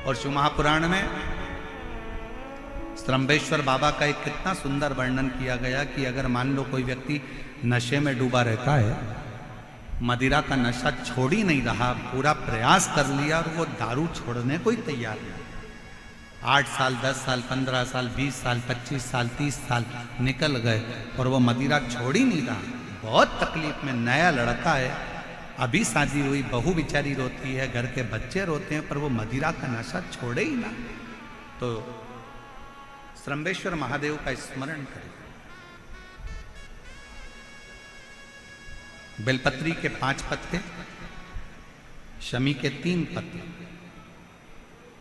और शिव महापुराण में श्रम्भेश्वर बाबा का एक कितना सुंदर वर्णन किया गया कि अगर मान लो कोई व्यक्ति नशे में डूबा रहता है, मदिरा का नशा छोड़ ही नहीं रहा, पूरा प्रयास कर लिया और वो दारू छोड़ने को ही तैयार नहीं, 8 साल 10 साल 15 साल 20 साल 25 साल 30 साल निकल गए और वो मदिरा छोड़ ही नहीं रहा, बहुत तकलीफ में, नया लड़का है, अभी शादी हुई, बहू बेचारी रोती है, घर के बच्चे रोते हैं, पर वो मदिरा का नशा छोड़े ही ना। तो श्रम्भेश्वर महादेव का स्मरण करें। बेलपत्री के 5 पत्ते, शमी के 3 पत्ते।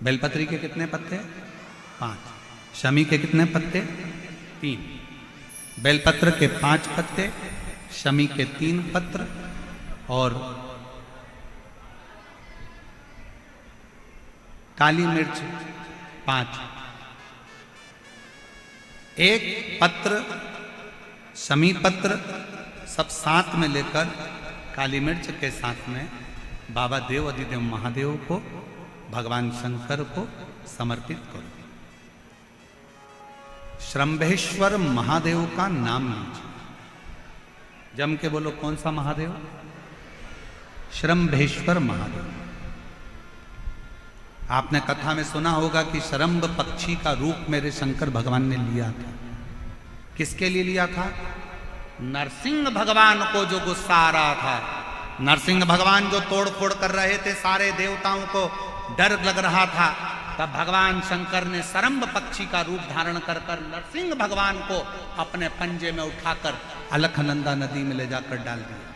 बेलपत्री के कितने पत्ते? 5। शमी के कितने पत्ते? 3। बेलपत्र के 5 पत्ते, शमी के 3 पत्र और काली मिर्च 5। एक पत्र, शमी पत्र सब साथ में लेकर काली मिर्च के साथ में बाबा देव अधिदेव महादेव को, भगवान शंकर को समर्पित करो। श्रम्भेश्वर महादेव का नाम लीजिए, जम के बोलो, कौन सा महादेव? श्रम्भेश्वर महादेव। आपने कथा में सुना होगा कि शरम्भ पक्षी का रूप मेरे शंकर भगवान ने लिया था। किसके लिए लिया था? नरसिंह भगवान को जो गुस्सा आ रहा था, नरसिंह भगवान जो तोड़ फोड़ कर रहे थे, सारे देवताओं को डर लग रहा था, तब भगवान शंकर ने शरम्भ पक्षी का रूप धारण कर नरसिंह भगवान को अपने पंजे में उठाकर अलखनंदा नदी में ले जाकर डाल दिया।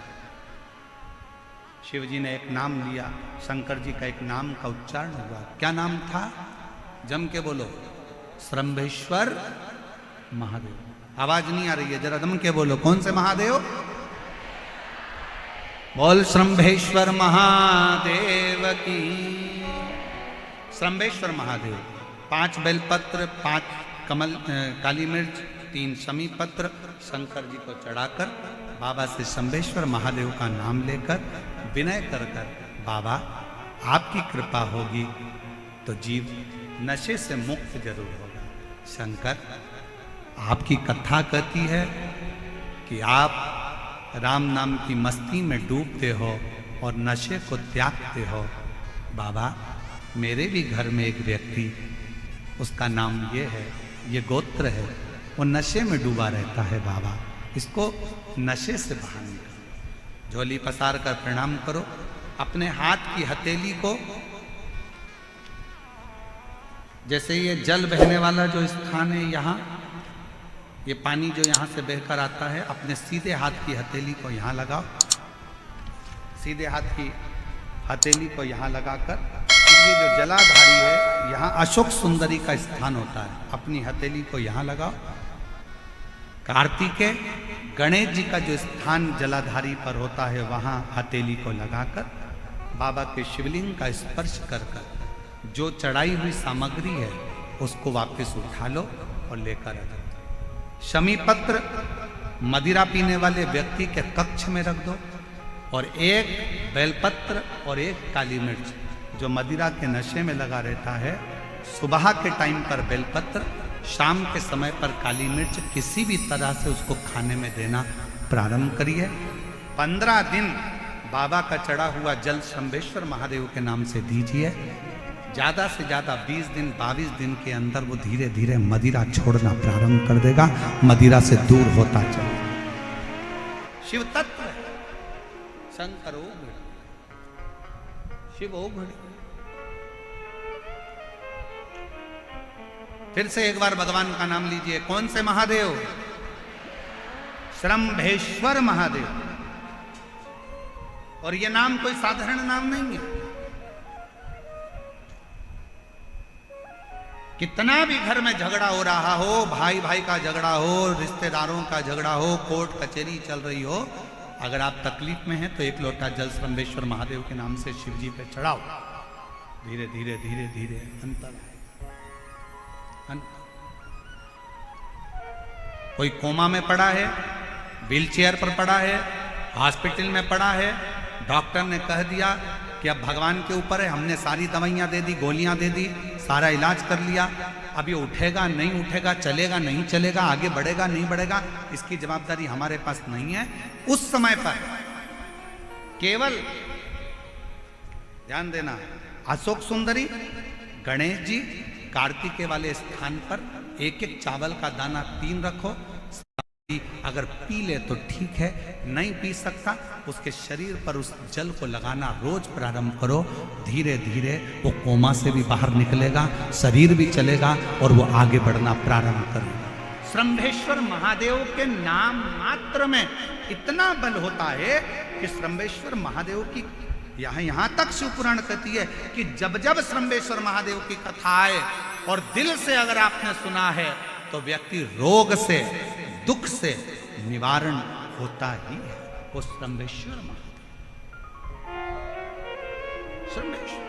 शिव जी ने एक नाम लिया, शंकर जी का एक नाम का उच्चारण हुआ। क्या नाम था? जम के बोलो, श्रम्भेश्वर महादेव। आवाज नहीं आ रही है, जरा दम के बोलो, कौन से महादेव? बोल श्रम्भेश्वर महादेव की। श्रम्भेश्वर महादेव, 5 बेलपत्र, 5 कमल काली मिर्च, 3 शमी पत्र शंकर जी को चढ़ाकर बाबा से श्रम्भेश्वर महादेव का नाम लेकर विनय कर बाबा आपकी कृपा होगी तो जीव नशे से मुक्त जरूर होगा। शंकर, आपकी कथा कहती है कि आप राम नाम की मस्ती में डूबते हो और नशे को त्यागते हो। बाबा, मेरे भी घर में एक व्यक्ति, उसका नाम ये है, ये गोत्र है, वो नशे में डूबा रहता है। बाबा, इसको नशे से बाहर निकालो। झोली पसार कर प्रणाम करो, अपने हाथ की हथेली को, जैसे ये जल बहने वाला जो स्थान है यहाँ, ये पानी जो यहाँ से बहकर आता है, अपने सीधे हाथ की हथेली को यहाँ लगाओ, सीधे हाथ की हथेली को यहाँ लगाकर, ये जो जलाधारी है, यहाँ अशोक सुंदरी का स्थान होता है, अपनी हथेली को यहाँ लगाओ। कार्तिकेय गणेश जी का जो स्थान जलाधारी पर होता है, वहाँ हथेली को लगाकर बाबा के शिवलिंग का स्पर्श कर कर जो चढ़ाई हुई सामग्री है उसको वापस उठा लो और लेकर आ जाओ। शमी पत्र मदिरा पीने वाले व्यक्ति के कक्ष में रख दो, और एक बेलपत्र और एक काली मिर्च जो मदिरा के नशे में लगा रहता है, सुबह के टाइम पर बेलपत्र, शाम के समय पर काली मिर्च, किसी भी तरह से उसको खाने में देना प्रारंभ करिए। 15 दिन बाबा का चढ़ा हुआ जल श्रम्भेश्वर महादेव के नाम से दीजिए। ज़्यादा से ज़्यादा 20 दिन 22 दिन के अंदर वो धीरे धीरे मदिरा छोड़ना प्रारंभ कर देगा, मदिरा से दूर होता चले। शिव तत्व है, शंकर ओघड़, शिव ओघड़। फिर से एक बार भगवान का नाम लीजिए। कौन से महादेव? श्रम्भेश्वर महादेव। और ये नाम कोई साधारण नाम नहीं है। कितना भी घर में झगड़ा हो रहा हो, भाई भाई का झगड़ा हो, रिश्तेदारों का झगड़ा हो, कोर्ट कचहरी चल रही हो, अगर आप तकलीफ में हैं तो एक लोटा जल श्रम्भेश्वर महादेव के नाम से शिव जी पे चढ़ाओ। धीरे धीरे धीरे धीरे अंतर। कोई कोमा में पड़ा है, व्हीलचेयर पर पड़ा है, हॉस्पिटल में पड़ा है, डॉक्टर ने कह दिया कि अब भगवान के ऊपर है, हमने सारी दवाइयां दे दी, गोलियां दे दी, सारा इलाज कर लिया, अब ये उठेगा नहीं उठेगा, चलेगा नहीं चलेगा, आगे बढ़ेगा नहीं बढ़ेगा, इसकी जवाबदारी हमारे पास नहीं है। उस समय पर केवल ध्यान देना, अशोक सुंदरी, गणेश जी, कार्तिकेय वाले स्थान पर एक एक चावल का दाना 3 रखो। अगर पी ले तो ठीक है, नहीं पी सकता उसके शरीर पर उस जल को लगाना रोज प्रारंभ करो। धीरे धीरे वो कोमा से भी बाहर निकलेगा, शरीर भी चलेगा और वो आगे बढ़ना प्रारंभ करेगा। श्रंभेश्वर महादेव के नाम मात्र में इतना बल होता है कि श्रंभेश्वर महादेव की यहां तक शिवपुराण कहती है कि जब जब श्रंभेश्वर महादेव की कथा आए और दिल से अगर आपने सुना है तो व्यक्ति रोग से, दुख से निवारण होता ही है। वो श्रंभेश्वर महादेव, श्रंभेश्वर।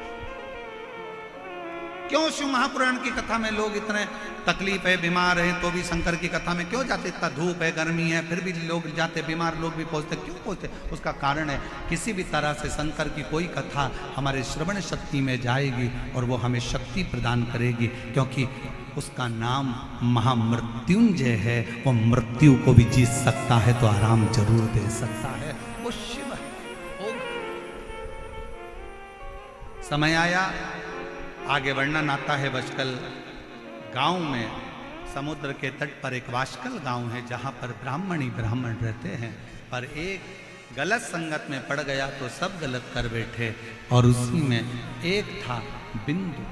क्यों शिव महापुराण की कथा में लोग इतने तकलीफ है, बीमार है तो भी शंकर की कथा में क्यों जाते? इतना धूप है, गर्मी है, फिर भी लोग जाते, बीमार लोग भी पहुंचते, क्यों पहुंचते? उसका कारण है किसी भी तरह से शंकर की कोई कथा हमारे श्रवण शक्ति में जाएगी और वो हमें शक्ति प्रदान करेगी, क्योंकि उसका नाम महामृत्युंजय है। वो मृत्यु को भी जीत सकता है तो आराम जरूर दे सकता है, वो शिव है। समय आया, आगे वर्णन आता है। बचकल गांव में समुद्र के तट पर एक वाशकल गांव है जहां पर ब्राह्मण ही ब्राह्मण रहते हैं, पर एक गलत संगत में पड़ गया तो सब गलत कर बैठे, और उसी में एक था बिंदु।